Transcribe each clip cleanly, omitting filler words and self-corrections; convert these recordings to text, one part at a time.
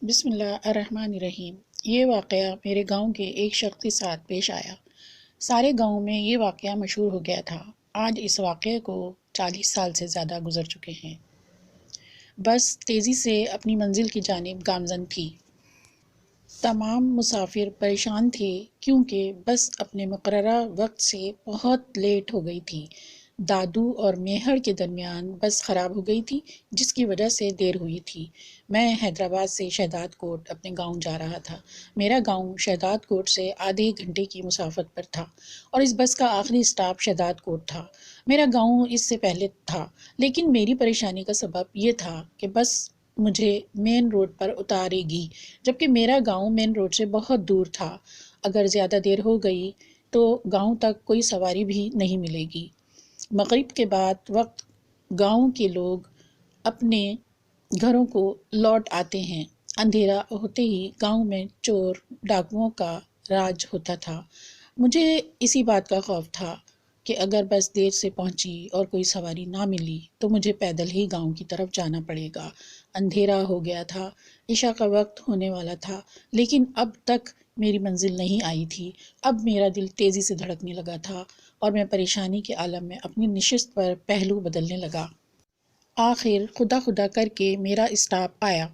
بسم اللہ الرحمن الرحیم۔ یہ واقعہ میرے گاؤں کے ایک شخص کے ساتھ پیش آیا۔ سارے گاؤں میں یہ واقعہ مشہور ہو گیا تھا۔ آج اس واقعے کو 40 سال سے زیادہ گزر چکے ہیں۔ بس تیزی سے اپنی منزل کی جانب گامزن تھی۔ تمام مسافر پریشان تھے کیونکہ بس اپنے مقررہ وقت سے بہت لیٹ ہو گئی تھی۔ دادو اور میہر کے درمیان بس خراب ہو گئی تھی جس کی وجہ سے دیر ہوئی تھی۔ میں حیدرآباد سے شہداد کوٹ اپنے گاؤں جا رہا تھا۔ میرا گاؤں شہداد کوٹ سے آدھے گھنٹے کی مسافت پر تھا اور اس بس کا آخری اسٹاپ شہداد کوٹ تھا۔ میرا گاؤں اس سے پہلے تھا، لیکن میری پریشانی کا سبب یہ تھا کہ بس مجھے مین روڈ پر اتارے گی، جبکہ میرا گاؤں مین روڈ سے بہت دور تھا۔ اگر زیادہ دیر ہو گئی تو گاؤں تک کوئی سواری بھی نہیں ملے گی۔ مغرب کے بعد وقت گاؤں کے لوگ اپنے گھروں کو لوٹ آتے ہیں۔ اندھیرا ہوتے ہی گاؤں میں چور ڈاکوؤں کا راج ہوتا تھا۔ مجھے اسی بات کا خوف تھا کہ اگر بس دیر سے پہنچی اور کوئی سواری نہ ملی تو مجھے پیدل ہی گاؤں کی طرف جانا پڑے گا۔ اندھیرا ہو گیا تھا، عشاء کا وقت ہونے والا تھا، لیکن اب تک میری منزل نہیں آئی تھی۔ اب میرا دل تیزی سے دھڑکنے لگا تھا اور میں پریشانی کے عالم میں اپنی نشست پر پہلو بدلنے لگا۔ آخر خدا خدا کر کے میرا اسٹاپ آیا،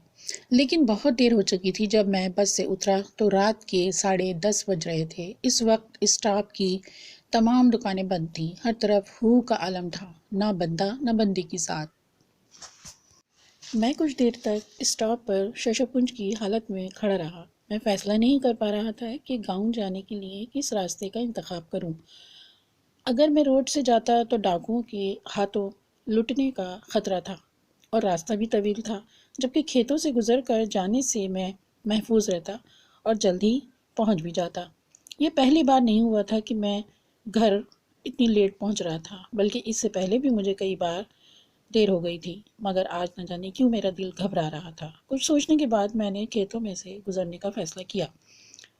لیکن بہت دیر ہو چکی تھی۔ جب میں بس سے اترا تو رات کے 10:30 بج رہے تھے۔ اس وقت اسٹاپ کی تمام دکانیں بند تھیں، ہر طرف ہو کا عالم تھا، نہ بندہ نہ بندے کی ساتھ۔ میں کچھ دیر تک اسٹاپ پر ششپنج کی حالت میں کھڑا رہا۔ میں فیصلہ نہیں کر پا رہا تھا کہ گاؤں جانے کے لیے کس راستے کا انتخاب کروں۔ اگر میں روڈ سے جاتا تو ڈاکوؤں کے ہاتھوں لٹنے کا خطرہ تھا اور راستہ بھی طویل تھا، جبکہ کھیتوں سے گزر کر جانے سے میں محفوظ رہتا اور جلد ہی پہنچ بھی جاتا۔ یہ پہلی بار نہیں ہوا تھا کہ میں گھر اتنی لیٹ پہنچ رہا تھا، بلکہ اس سے پہلے بھی مجھے کئی بار دیر ہو گئی تھی، مگر آج نہ جانے کیوں میرا دل گھبرا رہا تھا۔ کچھ سوچنے کے بعد میں نے کھیتوں میں سے گزرنے کا فیصلہ کیا۔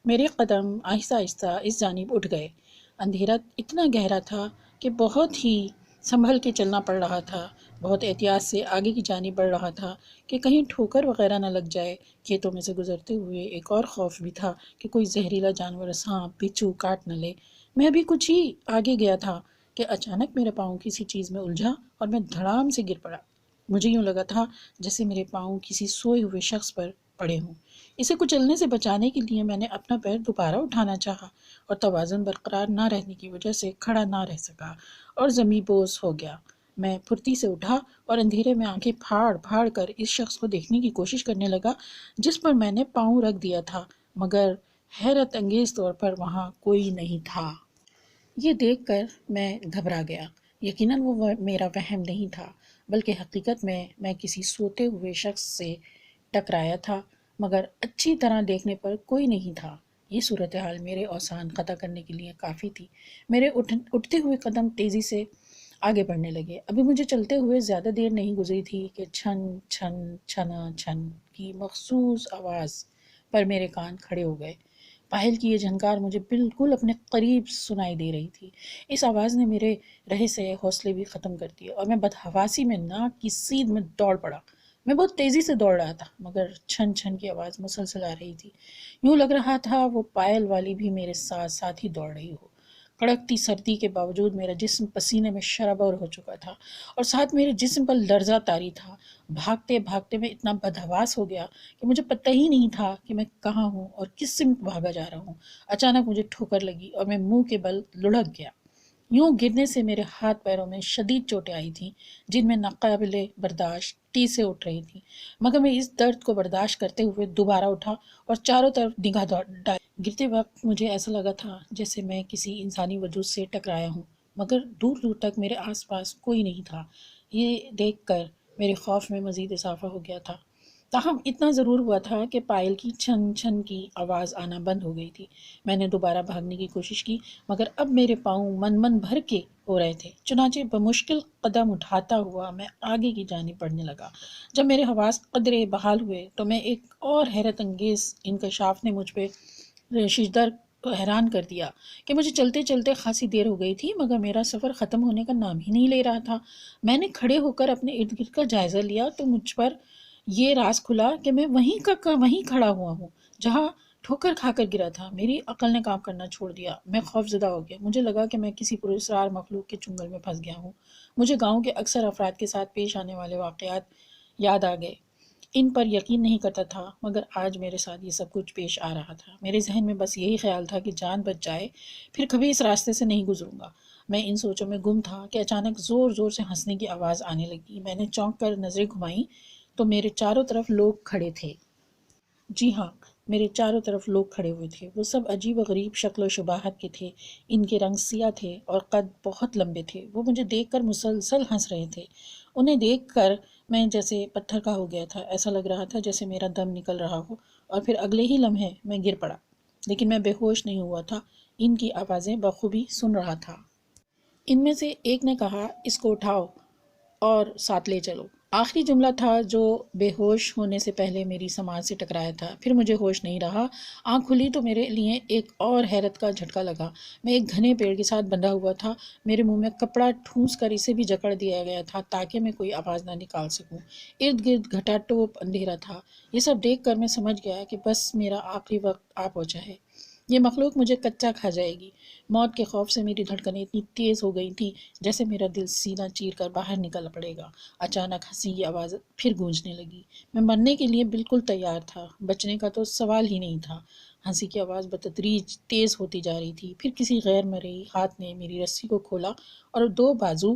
میرے قدم آہستہ آہستہ اس جانب اٹھ گئے۔ اندھیرا اتنا گہرا تھا کہ بہت ہی سنبھل کے چلنا پڑ رہا تھا، بہت احتیاط سے آگے کی جانب بڑھ رہا تھا کہ کہیں ٹھوکر وغیرہ نہ لگ جائے۔ کھیتوں میں سے گزرتے ہوئے ایک اور خوف بھی تھا کہ کوئی زہریلا جانور، سانپ بچھو کاٹ نہ لے۔ میں ابھی کچھ ہی آگے گیا تھا کہ اچانک میرے پاؤں کسی چیز میں الجھا اور میں دھڑام سے گر پڑا۔ مجھے یوں لگا تھا جیسے میرے پاؤں کسی سوئے ہوئے شخص پر پڑے ہوں۔ اسے کچلنے سے بچانے کے لیے میں نے اپنا پیر دوبارہ اٹھانا چاہا اور توازن برقرار نہ رہنے کی وجہ سے کھڑا نہ رہ سکا اور زمیں بوس ہو گیا۔ میں پھرتی سے اٹھا اور اندھیرے میں آنکھیں پھاڑ پھاڑ کر اس شخص کو دیکھنے کی کوشش کرنے لگا جس پر میں نے پاؤں رکھ دیا تھا، مگر حیرت انگیز طور پر وہاں کوئی نہیں تھا۔ یہ دیکھ کر میں گھبرا گیا۔ یقیناً وہ میرا وہم نہیں تھا، بلکہ حقیقت میں کسی سوتے ہوئے شخص سے ٹکرایا تھا، مگر اچھی طرح دیکھنے پر کوئی نہیں تھا۔ یہ صورتحال میرے اوزان خطا کرنے کے لیے کافی تھی۔ میرے اٹھتے ہوئے قدم تیزی سے آگے بڑھنے لگے۔ ابھی مجھے چلتے ہوئے زیادہ دیر نہیں گزری تھی کہ چھن چھن چھنا چھن کی مخصوص آواز پر میرے کان کھڑے ہو گئے۔ پائل کی یہ جھنکار مجھے بالکل اپنے قریب سنائی دے رہی تھی۔ اس آواز نے میرے رہے سے حوصلے بھی ختم کر دیے اور میں بدحواسی میں ناک کی سیدھ میں دوڑ پڑا۔ میں بہت تیزی سے دوڑ رہا تھا، مگر چھن چھن کی آواز مسلسل آ رہی تھی۔ یوں لگ رہا تھا وہ پائل والی بھی میرے ساتھ ساتھ ہی دوڑ رہی ہو۔ کڑکتی سردی کے باوجود میرا جسم پسینے میں شرابور ہو چکا تھا اور ساتھ میرے جسم پر لرزہ طاری تھا۔ بھاگتے بھاگتے میں اتنا بدحواس ہو گیا کہ مجھے پتہ ہی نہیں تھا کہ میں کہاں ہوں اور کس سمت بھاگا جا رہا ہوں۔ اچانک مجھے ٹھوکر لگی اور میں منہ کے بل لڑھک گیا۔ یوں گرنے سے میرے ہاتھ پیروں میں شدید چوٹیں آئی تھیں جن میں ناقابل برداشت ٹیسیں اٹھ رہی تھیں، مگر میں اس درد کو برداشت کرتے ہوئے دوبارہ اٹھا اور چاروں طرف نگاہ ڈالی۔ گرتے وقت مجھے ایسا لگا تھا جیسے میں کسی انسانی وجود سے ٹکرایا ہوں، مگر دور دور تک میرے آس پاس کوئی نہیں تھا۔ یہ دیکھ کر میرے خوف میں مزید اضافہ ہو گیا تھا۔ تاہم اتنا ضرور ہوا تھا کہ پائل کی چھن چھن کی آواز آنا بند ہو گئی تھی۔ میں نے دوبارہ بھاگنے کی کوشش کی، مگر اب میرے پاؤں من بھر کے ہو رہے تھے۔ چنانچہ بمشکل قدم اٹھاتا ہوا میں آگے کی جانب بڑھنے لگا۔ جب میرے حواس قدرے بحال ہوئے تو میں ایک اور حیرت انگیز انکشاف نے مجھ پہ ششدر کو حیران کر دیا کہ مجھے چلتے چلتے خاصی دیر ہو گئی تھی، مگر میرا سفر ختم ہونے کا نام ہی نہیں لے رہا تھا۔ میں نے کھڑے ہو کر اپنے ارد گرد کا جائزہ لیا تو مجھ پر یہ راز کھلا کہ میں وہیں کھڑا ہوا ہوں جہاں ٹھوکر کھا کر گرا تھا۔ میری عقل نے کام کرنا چھوڑ دیا، میں خوف زدہ ہو گیا۔ مجھے لگا کہ میں کسی پراسرار مخلوق کے چنگل میں پھنس گیا ہوں۔ مجھے گاؤں کے اکثر افراد کے ساتھ پیش آنے والے واقعات یاد آ گئے۔ ان پر یقین نہیں کرتا تھا، مگر آج میرے ساتھ یہ سب کچھ پیش آ رہا تھا۔ میرے ذہن میں بس یہی خیال تھا کہ جان بچ جائے، پھر کبھی اس راستے سے نہیں گزروں گا۔ میں ان سوچوں میں گم تھا کہ اچانک زور زور سے ہنسنے کی آواز آنے لگی۔ میں نے چونک کر نظریں گھمائیں تو میرے چاروں طرف لوگ کھڑے تھے۔ جی ہاں، میرے چاروں طرف لوگ کھڑے ہوئے تھے۔ وہ سب عجیب و غریب شکل و شباہت کے تھے۔ ان کے رنگ سیاہ تھے اور قد بہت لمبے تھے۔ وہ مجھے دیکھ کر مسلسل ہنس رہے تھے۔ انہیں دیکھ کر میں جیسے پتھر کا ہو گیا تھا۔ ایسا لگ رہا تھا جیسے میرا دم نکل رہا ہو، اور پھر اگلے ہی لمحے میں گر پڑا۔ لیکن میں بے ہوش نہیں ہوا تھا، ان کی آوازیں بخوبی سن رہا تھا۔ ان میں سے ایک نے کہا، اس کو اٹھاؤ اور ساتھ لے چلو۔ آخری جملہ تھا جو بے ہوش ہونے سے پہلے میری سماعت سے ٹکرایا تھا۔ پھر مجھے ہوش نہیں رہا۔ آنکھ کھلی تو میرے لیے ایک اور حیرت کا جھٹکا لگا۔ میں ایک گھنے پیڑ کے ساتھ بندھا ہوا تھا۔ میرے منہ میں کپڑا ٹھونس کر اسے بھی جکڑ دیا گیا تھا تاکہ میں کوئی آواز نہ نکال سکوں۔ ارد گرد گھٹا ٹوپ اندھیرا تھا۔ یہ سب دیکھ کر میں سمجھ گیا کہ بس میرا آخری وقت آ پہنچا ہے۔ یہ مخلوق مجھے کچا کھا جائے گی۔ موت کے خوف سے میری دھڑکنیں اتنی تیز ہو گئی تھیں جیسے میرا دل سینہ چیر کر باہر نکل پڑے گا۔ اچانک ہنسی کی آواز پھر گونجنے لگی۔ میں مرنے کے لیے بالکل تیار تھا، بچنے کا تو سوال ہی نہیں تھا۔ ہنسی کی آواز بتدریج تیز ہوتی جا رہی تھی۔ پھر کسی غیر مرئی ہاتھ نے میری رسی کو کھولا اور دو بازو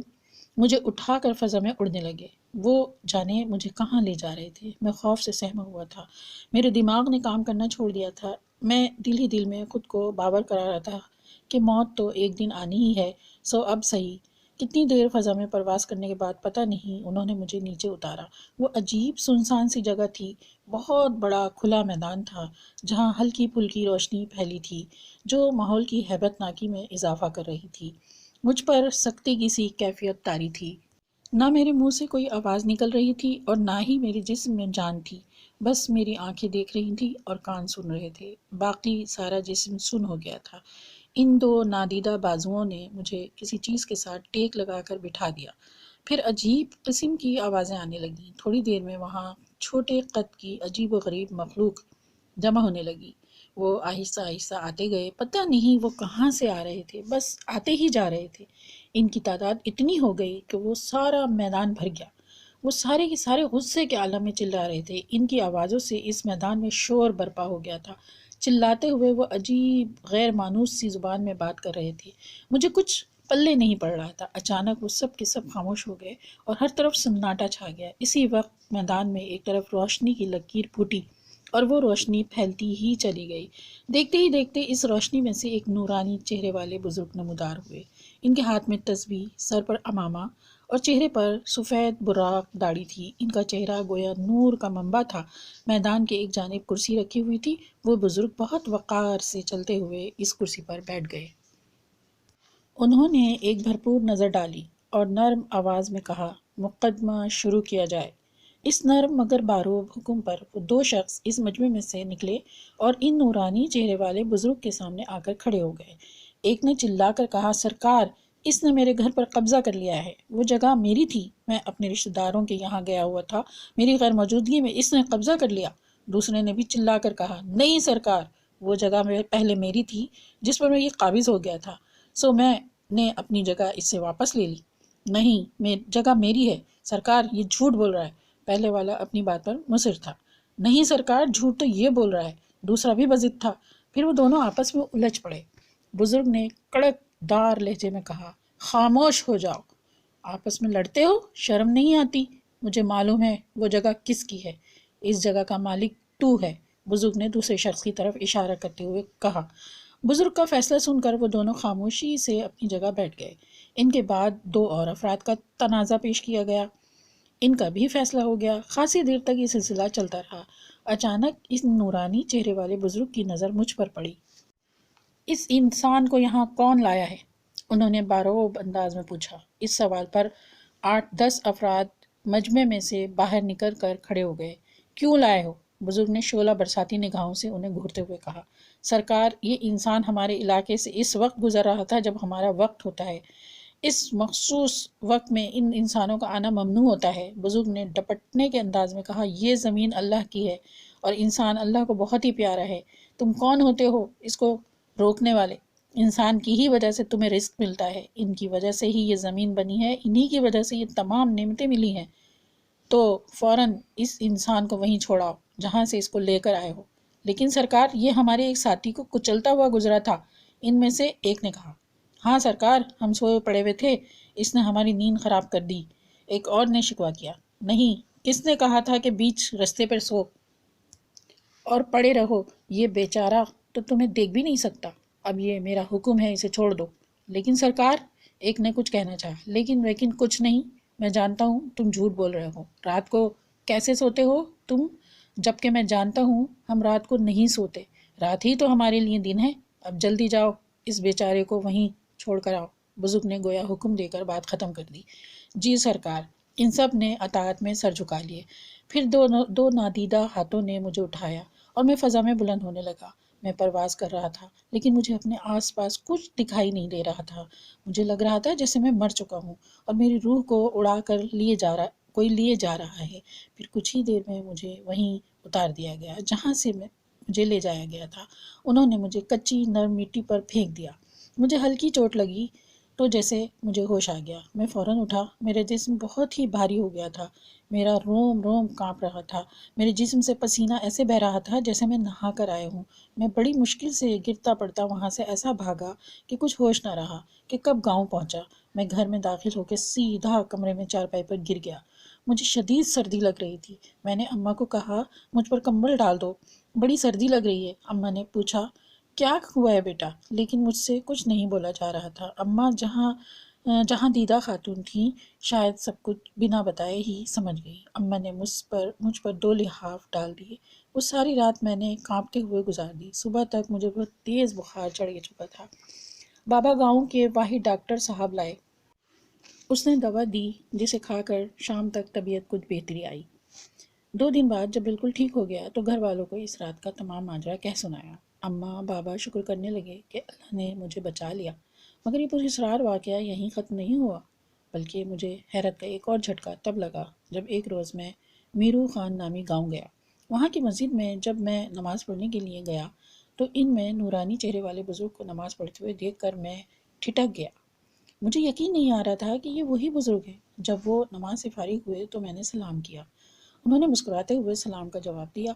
مجھے اٹھا کر فضا میں اڑنے لگے۔ وہ جانے مجھے کہاں لے جا رہے تھے۔ میں خوف سے سہما ہوا تھا۔ میرے دماغ نے کام کرنا چھوڑ دیا تھا۔ میں دل ہی دل میں خود کو باور کرا رہا تھا کہ موت تو ایک دن آنی ہی ہے، سو اب صحیح۔ کتنی دیر فضا میں پرواز کرنے کے بعد پتہ نہیں انہوں نے مجھے نیچے اتارا۔ وہ عجیب سنسان سی جگہ تھی۔ بہت بڑا کھلا میدان تھا جہاں ہلکی پھلکی روشنی پھیلی تھی جو ماحول کی ہیبت ناکی میں اضافہ کر رہی تھی۔ مجھ پر سکتے کی سی کیفیت طاری تھی۔ نہ میرے منہ سے کوئی آواز نکل رہی تھی اور نہ ہی میرے جسم میں جان تھی۔ بس میری آنکھیں دیکھ رہی تھیں اور کان سن رہے تھے۔ باقی سارا جسم سن ہو گیا تھا۔ ان دو نادیدہ بازوؤں نے مجھے کسی چیز کے ساتھ ٹیک لگا کر بٹھا دیا۔ پھر عجیب قسم کی آوازیں آنے لگیں۔ تھوڑی دیر میں وہاں چھوٹے قد کی عجیب و غریب مخلوق جمع ہونے لگی۔ وہ آہستہ آہستہ آتے گئے۔ پتہ نہیں وہ کہاں سے آ رہے تھے، بس آتے ہی جا رہے تھے۔ ان کی تعداد اتنی ہو گئی کہ وہ سارا میدان بھر گیا۔ وہ سارے کے سارے غصے کے عالم میں چلا رہے تھے۔ ان کی آوازوں سے اس میدان میں شور برپا ہو گیا تھا۔ چلاتے ہوئے وہ عجیب غیر مانوس سی زبان میں بات کر رہے تھے۔ مجھے کچھ پلے نہیں پڑ رہا تھا۔ اچانک وہ سب کے سب خاموش ہو گئے اور ہر طرف سناٹا چھا گیا۔ اسی وقت میدان میں ایک طرف روشنی کی لکیر پھوٹی اور وہ روشنی پھیلتی ہی چلی گئی۔ دیکھتے ہی دیکھتے اس روشنی میں سے ایک نورانی چہرے والے بزرگ نمودار ہوئے۔ ان کے ہاتھ میں تسبیح، سر پر عمامہ اور چہرے پر سفید براق داڑھی تھی۔ ان کا چہرہ گویا نور کا منبع تھا۔ میدان کے ایک جانب کرسی رکھی ہوئی تھی۔ وہ بزرگ بہت وقار سے چلتے ہوئے اس کرسی پر بیٹھ گئے۔ انہوں نے ایک بھرپور نظر ڈالی اور نرم آواز میں کہا، مقدمہ شروع کیا جائے۔ اس نرم مگر باروب حکم پر وہ دو شخص اس مجمع میں سے نکلے اور ان نورانی چہرے والے بزرگ کے سامنے آ کر کھڑے ہو گئے۔ ایک نے چلا کر کہا، سرکار، اس نے میرے گھر پر قبضہ کر لیا ہے۔ وہ جگہ میری تھی، میں اپنے رشتہ داروں کے یہاں گیا ہوا تھا، میری غیر موجودگی میں اس نے قبضہ کر لیا۔ دوسرے نے بھی چلا کر کہا، نہیں سرکار، وہ جگہ پہلے میری تھی جس پر میں یہ قابض ہو گیا تھا، سو میں نے اپنی جگہ اس سے واپس لے لی۔ نہیں، جگہ میری ہے سرکار، یہ جھوٹ بول رہا ہے۔ پہلے والا اپنی بات پر مصر تھا۔ نہیں سرکار، جھوٹ تو یہ بول رہا ہے۔ دوسرا بھی بضد تھا۔ پھر وہ دونوں آپس میں الجھ پڑے۔ بزرگ نے کڑک دار لہجے میں کہا، خاموش ہو جاؤ۔ آپس میں لڑتے ہو، شرم نہیں آتی؟ مجھے معلوم ہے وہ جگہ کس کی ہے۔ اس جگہ کا مالک تو ہے، بزرگ نے دوسرے شخص کی طرف اشارہ کرتے ہوئے کہا۔ بزرگ کا فیصلہ سن کر وہ دونوں خاموشی سے اپنی جگہ بیٹھ گئے۔ ان کے بعد دو اور افراد کا تنازع پیش کیا گیا۔ ان کا بھی فیصلہ ہو گیا۔ خاصی دیر تک یہ سلسلہ چلتا رہا۔ اچانک اس نورانی چہرے والے بزرگ کی نظر مجھ پر پڑی۔ اس انسان کو یہاں کون لایا ہے؟ انہوں نے باروب انداز میں پوچھا۔ اس سوال پر 8-10 افراد مجمع میں سے باہر نکل کر کھڑے ہو گئے۔ کیوں لائے ہو؟ بزرگ نے شعلہ برساتی نگاہوں سے انہیں گھورتے ہوئے کہا، سرکار، یہ انسان ہمارے علاقے سے اس وقت گزر رہا تھا جب ہمارا وقت ہوتا ہے۔ اس مخصوص وقت میں ان انسانوں کا آنا ممنوع ہوتا ہے۔ بزرگ نے ڈپٹنے کے انداز میں کہا، یہ زمین اللہ کی ہے اور انسان اللہ کو بہت ہی پیارا ہے۔ تم کون ہوتے ہو اس کو روکنے والے؟ انسان کی ہی وجہ سے تمہیں رزق ملتا ہے، ان کی وجہ سے ہی یہ زمین بنی ہے، انہی کی وجہ سے یہ تمام نعمتیں ملی ہیں، تو فوراً اس انسان کو وہیں چھوڑاؤ جہاں سے اس کو لے کر آئے ہو۔ لیکن سرکار، یہ ہمارے ایک ساتھی کو کچلتا ہوا گزرا تھا، ان میں سے ایک نے کہا۔ ہاں سرکار، ہم سوئے پڑے ہوئے تھے، اس نے ہماری نیند خراب کر دی، ایک اور نے شکوہ کیا۔ نہیں، کس نے کہا تھا کہ بیچ رستے پر سو اور پڑے رہو؟ یہ بیچارہ تو تمہیں دیکھ بھی نہیں سکتا، اب یہ میرا حکم ہے، اسے چھوڑ دو۔ لیکن سرکار، ایک نے کچھ کہنا چاہا، لیکن کچھ نہیں، میں جانتا ہوں تم جھوٹ بول رہے ہو۔ رات کو کیسے سوتے ہو تم؟ جبکہ میں جانتا ہوں ہم رات کو نہیں سوتے، رات ہی تو ہمارے لیے دن ہے۔ اب جلدی جاؤ، اس بیچارے کو وہیں چھوڑ کر آؤ۔ بزرگ نے گویا حکم دے کر بات ختم کر دی۔ جی سرکار، ان سب نے اطاعت میں سر جھکا لیے۔ پھر دو نادیدہ ہاتھوں نے مجھے اٹھایا اور میں فضا میں بلند ہونے لگا۔ میں پرواز کر رہا تھا، لیکن مجھے اپنے آس پاس کچھ دکھائی نہیں دے رہا تھا۔ مجھے لگ رہا تھا جیسے میں مر چکا ہوں اور میری روح کو اڑا کر کوئی لیے جا رہا ہے۔ پھر کچھ ہی دیر میں مجھے وہیں اتار دیا گیا جہاں سے مجھے لے جایا گیا تھا۔ انہوں نے مجھے کچی نرم مٹی پر پھینک دیا۔ مجھے ہلکی چوٹ لگی تو جیسے مجھے ہوش آ گیا۔ میں فوراً اٹھا، میرا جسم بہت ہی بھاری ہو گیا تھا، میرا روم روم کانپ رہا تھا، میرے جسم سے پسینہ ایسے بہہ رہا تھا جیسے میں نہا کر آئے ہوں۔ میں بڑی مشکل سے گرتا پڑتا وہاں سے ایسا بھاگا کہ کچھ ہوش نہ رہا کہ کب گاؤں پہنچا۔ میں گھر میں داخل ہو کے سیدھا کمرے میں چارپائی پر گر گیا۔ مجھے شدید سردی لگ رہی تھی۔ میں نے اماں کو کہا، مجھ پر کمبل ڈال دو، بڑی سردی لگ رہی ہے۔ اماں نے پوچھا، کیا ہوا ہے بیٹا؟ لیکن مجھ سے کچھ نہیں بولا جا رہا تھا۔ اماں جہاں دیدہ خاتون تھیں، شاید سب کچھ بنا بتائے ہی سمجھ گئی۔ اماں نے مجھ پر 2 لحاف ڈال دیے۔ وہ ساری رات میں نے کانپتے ہوئے گزار دی۔ صبح تک مجھے بہت تیز بخار چڑھ چکا تھا۔ بابا گاؤں کے واحد ڈاکٹر صاحب لائے۔ اس نے دوا دی جسے کھا کر شام تک طبیعت کچھ بہتری آئی۔ 2 دن بعد جب بالکل ٹھیک ہو گیا تو گھر والوں کو اس رات کا تمام ماجرا کہہ سنایا۔ اماں بابا شکر کرنے لگے کہ اللہ نے مجھے بچا لیا۔ مگر یہ پراسرار واقعہ یہیں ختم نہیں ہوا، بلکہ مجھے حیرت کا ایک اور جھٹکا تب لگا جب ایک روز میں میرو خان نامی گاؤں گیا۔ وہاں کی مسجد میں جب میں نماز پڑھنے کے لیے گیا تو ان میں نورانی چہرے والے بزرگ کو نماز پڑھتے ہوئے دیکھ کر میں ٹھٹک گیا۔ مجھے یقین نہیں آ رہا تھا کہ یہ وہی بزرگ ہیں۔ جب وہ نماز سے فارغ ہوئے تو میں نے سلام کیا۔ انہوں نے مسکراتے ہوئے سلام کا جواب دیا۔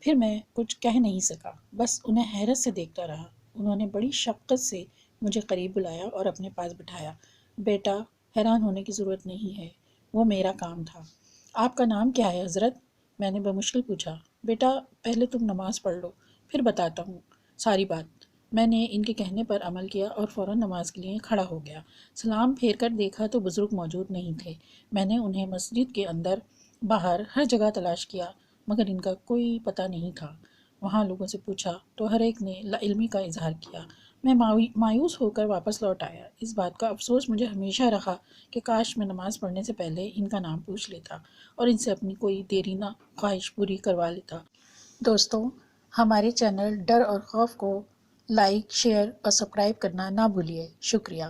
پھر میں کچھ کہہ نہیں سکا، بس انہیں حیرت سے دیکھتا رہا۔ انہوں نے بڑی شفقت سے مجھے قریب بلایا اور اپنے پاس بٹھایا۔ بیٹا، حیران ہونے کی ضرورت نہیں ہے، وہ میرا کام تھا۔ آپ کا نام کیا ہے حضرت؟ میں نے بمشکل پوچھا۔ بیٹا، پہلے تم نماز پڑھ لو، پھر بتاتا ہوں ساری بات۔ میں نے ان کے کہنے پر عمل کیا اور فوراً نماز کے لیے کھڑا ہو گیا۔ سلام پھیر کر دیکھا تو بزرگ موجود نہیں تھے۔ میں نے انہیں مسجد کے اندر باہر ہر جگہ تلاش کیا، مگر ان کا کوئی پتہ نہیں تھا۔ وہاں لوگوں سے پوچھا تو ہر ایک نے لا علمی کا اظہار کیا۔ میں مایوس ہو کر واپس لوٹ آیا۔ اس بات کا افسوس مجھے ہمیشہ رہا کہ کاش میں نماز پڑھنے سے پہلے ان کا نام پوچھ لیتا اور ان سے اپنی کوئی دیرینہ خواہش پوری کروا لیتا۔ دوستو، ہمارے چینل ڈر اور خوف کو لائک، شیئر اور سبسکرائب کرنا نہ بھولیے۔ شکریہ۔